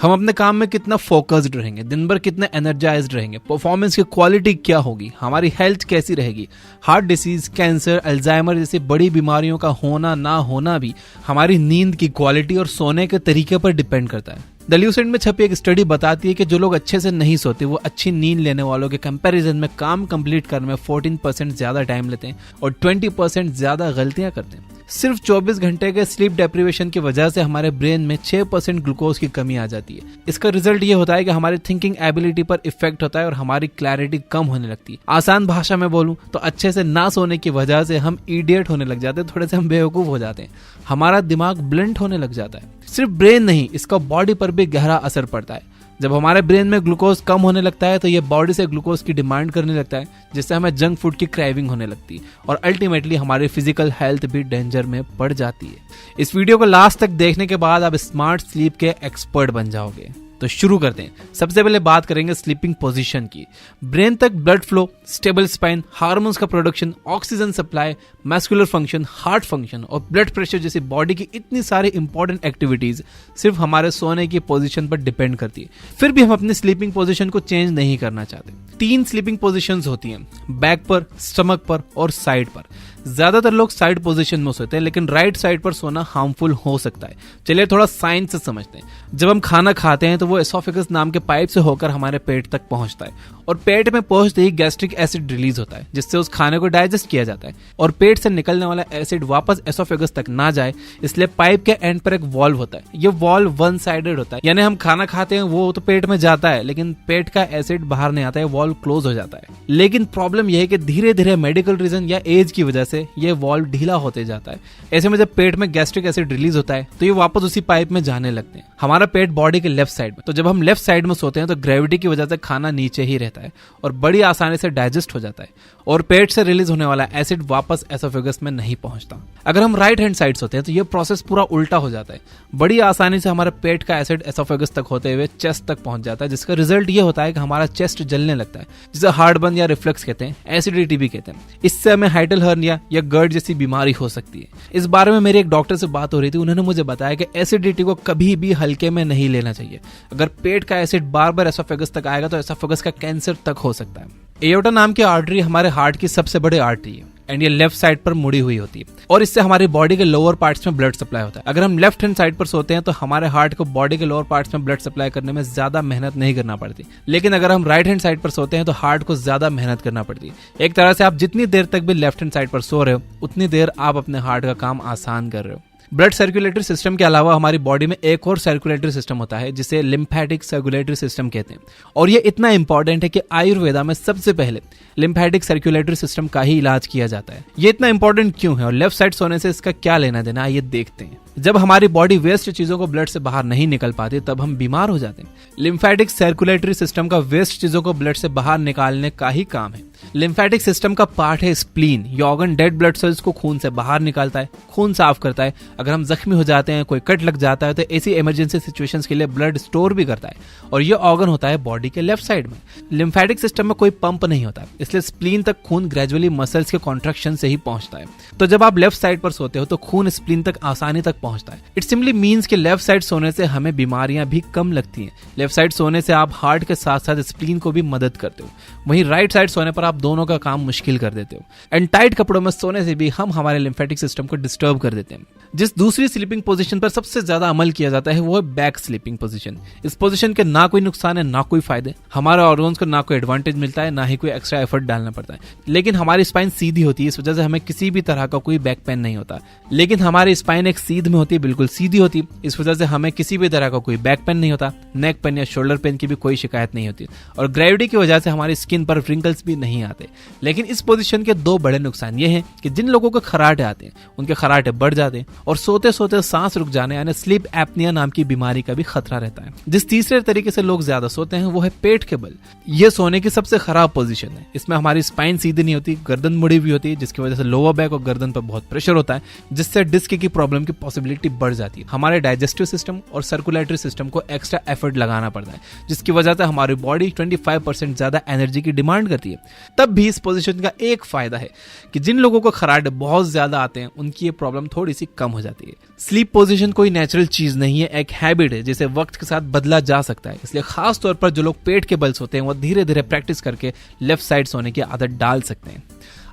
हम अपने काम में कितना फोकस्ड रहेंगे, दिन भर कितने एनर्जाइज्ड रहेंगे, परफॉर्मेंस की क्वालिटी क्या होगी, हमारी हेल्थ कैसी रहेगी। हार्ट डिसीज, कैंसर, अल्जाइमर जैसी बड़ी बीमारियों का होना ना होना भी हमारी नींद की क्वालिटी और सोने के तरीके पर डिपेंड करता है। द ल्यूसेंट में छपी एक स्टडी बताती है कि जो लोग अच्छे से नहीं सोते वो अच्छी नींद लेने वालों के कंपैरिजन में काम कंप्लीट करने में 14% ज्यादा टाइम लेते हैं और 20% ज्यादा गलतियां करते हैं। सिर्फ 24 घंटे के स्लीप डेप्रिवेशन की वजह से हमारे ब्रेन में 6% ग्लूकोज की कमी आ जाती है। इसका रिजल्ट ये होता है कि हमारी थिंकिंग एबिलिटी पर इफेक्ट होता है और हमारी क्लैरिटी कम होने लगती है। आसान भाषा में बोलूं तो अच्छे से ना सोने की वजह से हम इडियट होने लग जाते हैं, थोड़े से हम बेवकूफ हो जाते हैं, हमारा दिमाग ब्लंट होने लग जाता है। सिर्फ ब्रेन नहीं, इसका बॉडी पर भी गहरा असर पड़ता है। जब हमारे ब्रेन में ग्लूकोज कम होने लगता है तो ये बॉडी से ग्लूकोज की डिमांड करने लगता है, जिससे हमें जंक फूड की क्रेविंग होने लगती है और अल्टीमेटली हमारी फिजिकल हेल्थ भी डेंजर में पड़ जाती है। इस वीडियो को लास्ट तक देखने के बाद आप स्मार्ट स्लीप के एक्सपर्ट बन जाओगे। तो शुरू करते हैं। सबसे पहले बात करेंगे स्लीपिंग पोजीशन की। ब्रेन तक blood flow, stable spine, hormones का production, oxygen supply, muscular function, heart function और ब्लड प्रेशर जैसी बॉडी की इतनी सारी इंपॉर्टेंट एक्टिविटीज सिर्फ हमारे सोने की पोजीशन पर डिपेंड करती है। फिर भी हम अपनी स्लीपिंग पोजीशन को चेंज नहीं करना चाहते। 3 स्लीपिंग पोजीशंस होती हैं, बैक पर, स्टमक पर और साइड पर। ज्यादातर लोग साइड पोजीशन में सोते हैं, लेकिन राइट साइड पर सोना हार्मफुल हो सकता है। चलिए थोड़ा साइंस से समझते हैं। जब हम खाना खाते हैं तो वो एसोफेगस नाम के पाइप से होकर हमारे पेट तक पहुंचता है और पेट में पहुंचते ही गैस्ट्रिक एसिड रिलीज होता है, जिससे उस खाने को डाइजेस्ट किया जाता है और पेट से निकलने वाला एसिड वापस एसोफेगस तक ना जाए, इसलिए पाइप के एंड पर एक वॉल्व होता है। ये वॉल्व वन साइडेड होता है, यानी हम खाना खाते हैं वो तो पेट में जाता है, लेकिन पेट का एसिड बाहर नहीं आता है, वॉल्व क्लोज हो जाता है। लेकिन प्रॉब्लम यह है कि धीरे धीरे मेडिकल रीजन या एज की वजह से ये वॉल्व ढीला होते जाता है। ऐसे में जब पेट में गैस्ट्रिक एसिड रिलीज होता है तो ये वापस उसी पाइप में जाने लगते हैं। हमारा पेट बॉडी के लेफ्ट साइड में, तो जब हम लेफ्ट साइड में सोते हैं तो ग्रेविटी की वजह से खाना नीचे ही रहता है और बड़ी आसानी से डाइजेस्ट हो जाता है और पेट से रिलीज होने वाला एसिड वापस एसोफेगस में नहीं पहुंचता। अगर हम राइट हैंड साइड सोते हैं तो ये प्रोसेस पूरा उल्टा हो जाता है। बड़ी आसानी से हमारे पेट का एसिड एसोफेगस तक होते हुए चेस्ट तक पहुंच जाता है, जिसका रिजल्ट ये होता है कि हमारा चेस्ट जलने लगता है, जिसे हार्टबर्न या रिफ्लक्स कहते हैं, एसिडिटी भी कहते हैं। इससे हमें हाइडल हर्निया या गर्ड जैसी बीमारी हो सकती है। इस बारे में मेरी एक डॉक्टर से बात हो रही थी, उन्होंने मुझे बताया कि एसिडिटी को कभी भी हल्के में नहीं लेना चाहिए। अगर पेट का एसिड बार बार एसोफेगस तक आएगा तो एसोफेगस का कैंसर तक हो सकता है। एओर्टा नाम की आर्टरी हमारे हार्ट की सबसे बड़ी आर्टरी है एंड ये लेफ्ट साइड पर मुड़ी हुई होती है और इससे हमारी बॉडी के लोअर पार्ट्स में ब्लड सप्लाई होता है। अगर हम लेफ्ट हैंड साइड पर सोते हैं तो हमारे हार्ट को बॉडी के लोअर पार्ट्स में ब्लड सप्लाई करने में ज्यादा मेहनत नहीं करना पड़ती, लेकिन अगर हम राइट हैंड साइड पर सोते हैं तो हार्ट को ज्यादा मेहनत करना पड़ती है। एक तरह से आप जितनी देर तक भी लेफ्ट हैंड साइड पर सो रहे हो उतनी देर आप अपने हार्ट का काम आसान कर रहे हो। ब्लड सर्कुलेटरी सिस्टम के अलावा हमारी बॉडी में एक और सर्कुलेटरी सिस्टम होता है जिसे लिम्फेटिक सर्कुलेटरी सिस्टम कहते हैं और ये इतना इंपॉर्टेंट है कि आयुर्वेदा में सबसे पहले लिम्फेटिक सर्कुलेटरी सिस्टम का ही इलाज किया जाता है। ये इतना इंपॉर्टेंट क्यों है और लेफ्ट साइड सोने से इसका क्या लेना देना है, ये देखते हैं। जब हमारी बॉडी वेस्ट चीजों को ब्लड से बाहर नहीं निकल पाती तब हम बीमार हो जाते हैं। लिम्फेटिक सर्कुलेटरी सिस्टम का वेस्ट चीजों को ब्लड से बाहर निकालने का ही काम है। लिम्फेटिक सिस्टम का पार्ट है स्प्लीन। ये ऑर्गन डेड ब्लड सेल्स को खून से बाहर निकालता है, खून साफ करता है। अगर हम जख्मी हो जाते हैं, कोई कट लग जाता है तो ऐसी इमरजेंसी सिचुएशंस के लिए ब्लड स्टोर भी करता है और ये ऑर्गन होता है बॉडी के लेफ्ट साइड में। लिम्फेटिक सिस्टम में कोई पंप नहीं होता, इसलिए स्प्लीन तक खून ग्रेजुअली मसल्स के कॉन्ट्रैक्शन से ही पहुंचता है। तो जब आप लेफ्ट साइड पर सोते हो तो खून स्प्लीन तक आसानी तक पहुंचता है। इट सिंपली मीन्स कि लेफ्ट साइड सोने से हमें बीमारियां भी कम लगती हैं। लेफ्ट साइड सोने से आप हार्ट के साथ साथ स्प्लीन को भी मदद करते हो, वहीं राइट साइड सोने पर आप दोनों का काम मुश्किल कर देते हो। एंड टाइट कपड़ों में सोने से भी हम हमारे लिम्फेटिक सिस्टम को डिस्टर्ब कर देते हैं। जिस दूसरी स्लीपिंग पोजीशन पर सबसे ज्यादा अमल किया जाता है वो है बैक स्लीपिंग पोजीशन। इस पोजीशन के ना कोई नुकसान है ना कोई फायदे। हमारे ऑर्गन्स को ना कोई एडवांटेज मिलता है, ना ही कोई एक्स्ट्रा एफर्ट डालना पड़ता है, लेकिन हमारी स्पाइन सीधी होती है, इस वजह से हमें किसी भी तरह का कोई बैक पेन नहीं होता। लेकिन हमारी स्पाइन एक सीध में होती है, बिल्कुल सीधी होती है, इस वजह से हमें किसी भी तरह का कोई बैक पेन नहीं होता, नेक पेन या शोल्डर पेन की भी कोई शिकायत नहीं होती और ग्रेविटी की वजह से हमारी स्किन पर रिंकल्स भी नहीं आते। लेकिन इस पोजीशन के 2 बड़े नुकसान ये हैं कि जिन लोगों को खराटे आते हैं उनके खराटे बढ़ जाते हैं और सोते सोते सांस रुक जाने यानी स्लीप एपनिया नाम की बीमारी का भी खतरा रहता है। जिस तीसरे तरीके से लोग ज्यादा सोते हैं वो है पेट के बल। ये सोने की सबसे खराब पोजीशन है। इसमें हमारी स्पाइन सीधी नहीं होती, गर्दन मुड़ी हुई होती है, जिसकी वजह से लोअर बैक और गर्दन पर बहुत प्रेशर होता है, जिससे डिस्क की प्रॉब्लम की पॉसिबिलिटी बढ़ जाती है। हमारे डाइजेस्टिव सिस्टम और सर्कुलेटरी सिस्टम को एक्स्ट्रा एफर्ट लगाना पड़ता है, जिसकी वजह से हमारी बॉडी 25% ज्यादा एनर्जी की डिमांड करती है। तब भी इस पोजीशन का एक फायदा है कि जिन लोगों को खराटे बहुत ज्यादा आते हैं उनकी ये प्रॉब्लम थोड़ी सी कम हो जाती है। स्लीप पोजीशन कोई नेचुरल चीज नहीं है, एक हैबिट है जिसे वक्त के साथ बदला जा सकता है। इसलिए खास तौर पर जो लोग पेट के बल सोते हैं वो धीरे धीरे प्रैक्टिस करके लेफ्ट साइड सोने की आदत डाल सकते हैं।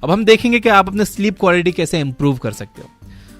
अब हम देखेंगे कि आप अपने स्लीप क्वालिटी कैसे इंप्रूव कर सकते हो।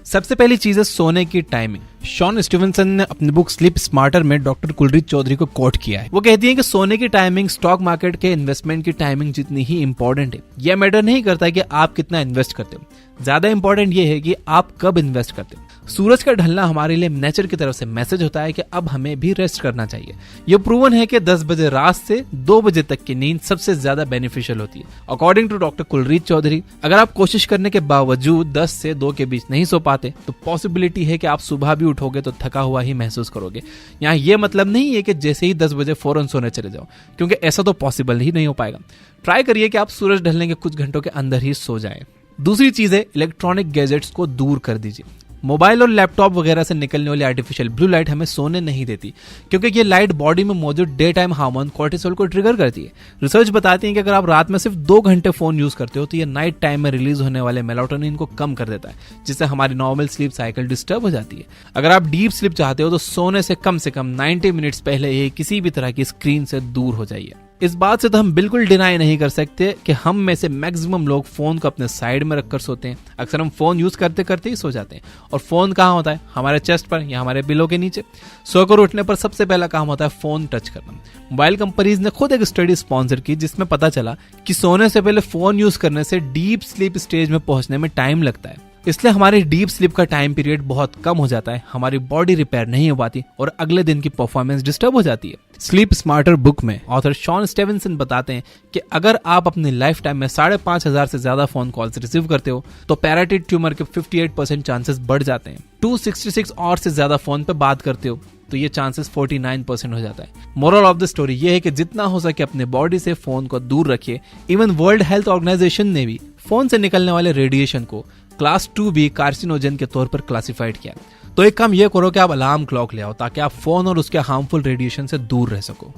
सबसे पहली चीज है सोने की टाइमिंग। शॉन स्टीवनसन ने अपनी बुक स्लीप स्मार्टर में डॉक्टर कुलरीत चौधरी को कोट किया है। वो कहती है कि सोने की टाइमिंग स्टॉक मार्केट के इन्वेस्टमेंट की टाइमिंग जितनी ही इंपॉर्टेंट है। यह मैटर नहीं करता कि आप कितना इन्वेस्ट करते हो, ज्यादा इंपॉर्टेंट ये है कि आप कब इन्वेस्ट करते हो। सूरज का ढलना हमारे लिए नेचर की तरफ से मैसेज होता है कि अब हमें भी रेस्ट करना चाहिए। यह प्रूवन है कि 10 बजे रात से 2 बजे तक की नींद सबसे ज्यादा बेनिफिशियल होती है। According to doctor Kulreet Chaudhary, अगर आप कोशिश करने के बावजूद 10 से 2 के बीच नहीं सो पाते तो पॉसिबिलिटी है कि आप सुबह भी उठोगे तो थका हुआ ही महसूस करोगे। यहाँ ये मतलब नहीं है कि जैसे ही 10 बजे फौरन सोने चले जाओ, क्योंकि ऐसा तो पॉसिबल ही नहीं हो पाएगा। ट्राई करिए कि आप सूरज ढलने के कुछ घंटों के अंदर ही सो जाएं। दूसरी चीज है इलेक्ट्रॉनिक गैजेट्स को दूर कर दीजिए। मोबाइल और लैपटॉप वगैरह से निकलने वाली आर्टिफिशियल ब्लू लाइट हमें सोने नहीं देती, क्योंकि ये लाइट बॉडी में मौजूद डे टाइम हार्मोन कोर्टिसोल को ट्रिगर करती है। रिसर्च बताती है कि अगर आप रात में सिर्फ 2 घंटे फोन यूज करते हो तो ये नाइट टाइम में रिलीज होने वाले मेलाटोनिन को कम कर देता है, जिससे हमारी नॉर्मल स्लीप साइकिल डिस्टर्ब हो जाती है। अगर आप डीप स्लीप चाहते हो तो सोने से कम 90 मिनट्स पहले ही किसी भी तरह की स्क्रीन से दूर हो जाइए। इस बात से तो हम बिल्कुल डिनाई नहीं कर सकते कि हम में से मैक्सिमम लोग फोन को अपने साइड में रखकर सोते हैं। अक्सर हम फोन यूज करते करते ही सो जाते हैं, और फोन कहाँ होता है? हमारे चेस्ट पर या हमारे बिलों के नीचे। सोकर उठने पर सबसे पहला काम होता है फोन टच करना। मोबाइल कंपनीज ने खुद एक स्टडी स्पॉन्सर की जिसमें पता चला कि सोने से पहले फोन यूज करने से डीप स्लीप स्टेज में पहुंचने में टाइम लगता है। इसलिए हमारी डीप स्लीप का टाइम पीरियड बहुत कम हो जाता है, हमारी बॉडी रिपेयर नहीं हो पाती और अगले दिन की परफॉर्मेंस डिस्टर्ब हो जाती है। स्लीप स्मार्टर बुक में ऑथर शॉन स्टीवनसन बताते हैं कि अगर आप अपनी लाइफ टाइम में 5,500 से ज्यादा फोन कॉल्स रिसीव करते हो तो पैराटाइड ट्यूमर के 58% चांसेस बढ़ जाते हैं। 266 और से ज्यादा फोन पे बात करते हो तो ये चांसेस 49% हो जाता है। मोरल ऑफ द स्टोरी ये है कि जितना हो सके अपने बॉडी से फोन को दूर रखिए। इवन वर्ल्ड हेल्थ ऑर्गेनाइजेशन ने भी फोन से निकलने वाले रेडिएशन को क्लास 2B कार्सिनोजन के तौर पर क्लासिफाइड किया। तो एक काम ये करो कि आप अलार्म क्लॉक ले आओ ताकि आप फोन और उसके हार्मफुल रेडिएशन से दूर रह सको।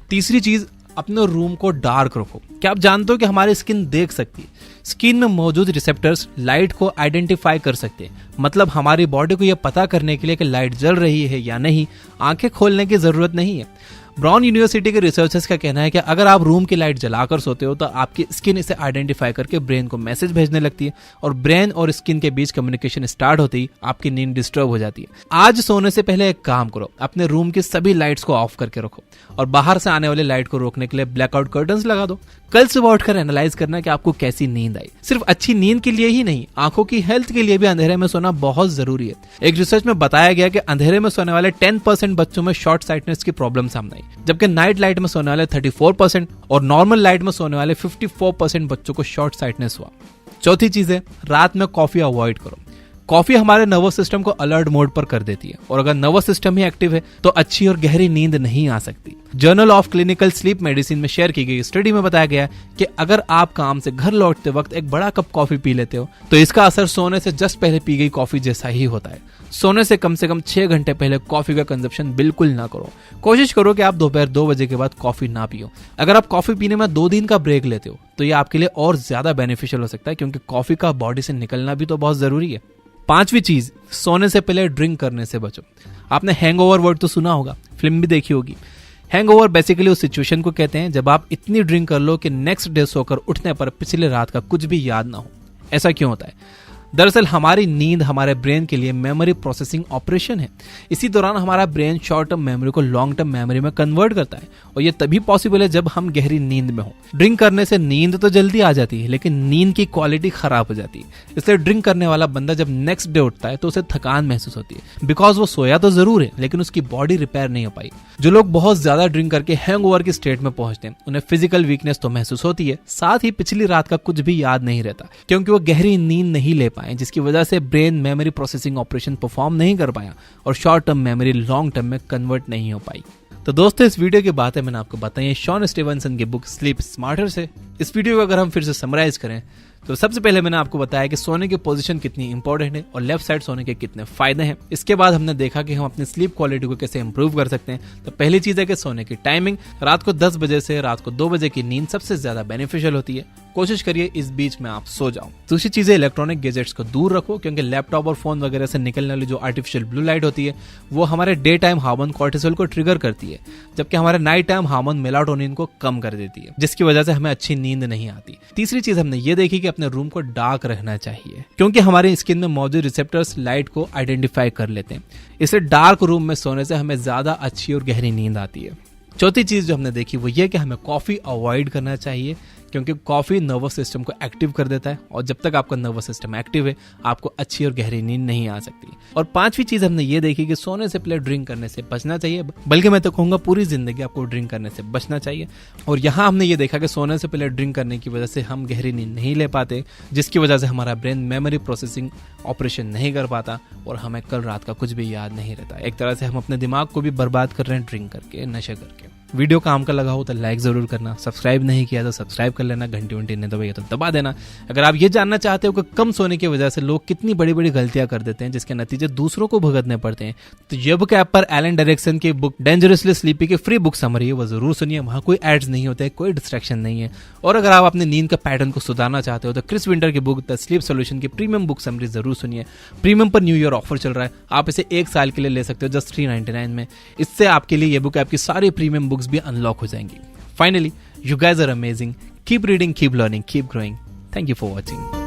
तीसरी चीज, अपने रूम को डार्क रखो। क्या आप जानते हो कि हमारी स्किन देख सकती है? स्किन में मौजूद रिसेप्टर्स लाइट को आइडेंटिफाई कर सकते हैं। मतलब हमारी बॉडी को यह पता करने के लिए कि लाइट जल रही है या नहीं आंखें खोलने की जरूरत नहीं है। ब्राउन यूनिवर्सिटी के रिसर्चर्स का कहना है कि अगर आप रूम की लाइट जलाकर सोते हो तो आपकी स्किन इसे आइडेंटिफाई करके ब्रेन को मैसेज भेजने लगती है, और ब्रेन और स्किन के बीच कम्युनिकेशन स्टार्ट होते ही आपकी नींद डिस्टर्ब हो जाती है। आज सोने से पहले एक काम करो, अपने रूम की सभी लाइट्स को ऑफ करके रखो और बाहर से आने वाली लाइट को रोकने के लिए ब्लैकआउट कर्टन्स लगा दो। कल सुबह उठकर एनालाइज करना कि आपको कैसी नींद आई। सिर्फ अच्छी नींद के लिए ही नहीं, आंखों की हेल्थ के लिए भी अंधेरे में सोना बहुत जरूरी है। एक रिसर्च में बताया गया कि अंधेरे में सोने वाले 10% बच्चों में शॉर्ट साइटनेस की प्रॉब्लम सामने आई, जबकि नाइट लाइट में सोने वाले 34% और नॉर्मल लाइट में सोने वाले 54% बच्चों को शॉर्ट साइटनेस हुआ। चौथी चीज है, रात में कॉफी अवॉइड करो। कॉफी हमारे नर्वस सिस्टम को अलर्ट मोड पर कर देती है, और अगर नर्वस सिस्टम ही एक्टिव है तो अच्छी और गहरी नींद नहीं आ सकती। Journal of clinical sleep medicine में शेयर की गई स्टडी में बताया गया कि अगर आप काम से घर लौटते वक्त एक बड़ा कप कॉफी पी लेते हो तो इसका असर सोने से जस्ट पहले पी गई कॉफी जैसा ही होता है। सोने से कम 6 घंटे पहले कॉफी का कंजप्शन बिल्कुल ना करो। कोशिश करो कि आप दोपहर 2 बजे के बाद कॉफी ना पियो। अगर आप कॉफी पीने में 2 दिन का ब्रेक लेते हो तो ये आपके लिए और ज्यादा बेनिफिशियल हो सकता है, क्योंकि कॉफी का बॉडी से निकलना भी तो बहुत जरूरी है। पांचवी चीज, सोने से पहले ड्रिंक करने से बचो। आपने हैंगओवर वर्ड तो सुना होगा, फिल्म भी देखी होगी। हैंगओवर बेसिकली उस सिचुएशन को कहते हैं जब आप इतनी ड्रिंक कर लो कि नेक्स्ट डे सोकर उठने पर पिछले रात का कुछ भी याद ना हो। ऐसा क्यों होता है? दरअसल हमारी नींद हमारे ब्रेन के लिए मेमोरी प्रोसेसिंग ऑपरेशन है। इसी दौरान हमारा ब्रेन शॉर्ट टर्म मेमोरी को लॉन्ग टर्म मेमोरी में कन्वर्ट करता है, और ये तभी पॉसिबल है जब हम गहरी नींद में हो। ड्रिंक करने से नींद तो जल्दी आ जाती है, लेकिन नींद की क्वालिटी खराब हो जाती है। इसलिए ड्रिंक करने वाला बंदा जब नेक्स्ट डे उठता है तो उसे थकान महसूस होती है, बिकॉज वो सोया तो जरूर है लेकिन उसकी बॉडी रिपेयर नहीं हो पाई। जो लोग बहुत ज्यादा ड्रिंक करके हैंगओवर की स्टेट में पहुंचते हैं उन्हें फिजिकल वीकनेस तो महसूस होती है, साथ ही पिछली रात का कुछ भी याद नहीं रहता, क्योंकि वो गहरी नींद नहीं ले पाए, जिसकी वजह से brain memory processing operation perform नहीं कर पाया और short term memory long term में कन्वर्ट नहीं हो पाई। तो दोस्तों, इस वीडियो की बातें मैंने आपको बताई है शॉन स्टीवनसन की बुक स्लीप स्मार्टर से। इस वीडियो को अगर हम फिर से समराइज करें तो सबसे पहले मैंने आपको बताया कि सोने की पोजीशन कितनी इंपॉर्टेंट है और लेफ्ट साइड सोने के कितने फायदे हैं। इसके बाद हमने देखा कि हम अपनी स्लीप क्वालिटी को कैसे इंप्रूव कर सकते हैं। तो पहली चीज है कि सोने की टाइमिंग, रात को 10 बजे से रात को 2 बजे की नींद सबसे ज्यादा बेनिफिशियल होती है। कोशिश करिए इस बीच में आप सो जाओ। दूसरी चीज है इलेक्ट्रॉनिक गैजेट्स को दूर रखो, क्योंकि लैपटॉप और फोन वगैरह से निकलने वाली जो आर्टिफिशियल ब्लू लाइट होती है वो हमारे डे टाइम हार्मोन कॉर्टिसोल को ट्रिगर करती है, जबकि हमारे नाइट टाइम हार्मोन मेलाटोनिन को कम कर देती है, जिसकी वजह से हमें अच्छी नींद नहीं आती। तीसरी चीज हमने ये देखी कि अपने रूम को डार्क रखना चाहिए, क्योंकि हमारे स्किन में मौजूद रिसेप्टर्स लाइट को आइडेंटिफाई कर लेते हैं। इससे डार्क रूम में सोने से हमें ज्यादा अच्छी और गहरी नींद आती है। चौथी चीज जो हमने देखी वो ये कि हमें कॉफी अवॉइड करना चाहिए, क्योंकि कॉफी नर्वस सिस्टम को एक्टिव कर देता है और जब तक आपका नर्वस सिस्टम एक्टिव है आपको अच्छी और गहरी नींद नहीं आ सकती। और पांचवी चीज हमने ये देखी कि सोने से पहले ड्रिंक करने से बचना चाहिए, बल्कि मैं तो कहूंगा पूरी जिंदगी आपको ड्रिंक करने से बचना चाहिए। और यहाँ हमने ये देखा कि सोने से पहले ड्रिंक करने की वजह से हम गहरी नींद नहीं ले पाते, जिसकी वजह से हमारा ब्रेन मेमोरी प्रोसेसिंग ऑपरेशन नहीं कर पाता और हमें कल रात का कुछ भी याद नहीं रहता। एक तरह से हम अपने दिमाग को भी बर्बाद कर रहे हैं ड्रिंक करके, नशे करके। वीडियो काम का लगा हो तो लाइक जरूर करना, सब्सक्राइब नहीं किया तो सब्सक्राइब कर लेना, घंटी वंटी नहीं दबाई तो दबा देना। अगर आप ये जानना चाहते हो कि कम सोने की वजह से लोग कितनी बड़ी बड़ी गलतियां कर देते हैं जिसके नतीजे दूसरों को भुगतने पड़ते हैं, तो ये बुक ऐप पर एलन डायरेक्सन की बुक डेंजरसली स्लीपी की फ्री बुक समरी है, वो जरूर सुनिए। वहां कोई एड्स नहीं होते, कोई डिस्ट्रैक्शन नहीं है। और अगर आप अपनी नींद का पैटर्न को सुधारना चाहते हो तो क्रिस विंटर की बुक द स्लीप सॉल्यूशन की प्रीमियम बुक समरी जरूर सुनिए। प्रीमियम पर न्यू ईयर ऑफर चल रहा है, आप इसे 1 साल के लिए ले सकते हो जस्ट $3.99 में। इससे आपके लिए ये बुक ऐप की सारी प्रीमियम बुक्स भी अनलॉक हो जाएंगी। Finally, you guys are amazing. Keep reading, keep learning, keep growing. Thank you for watching.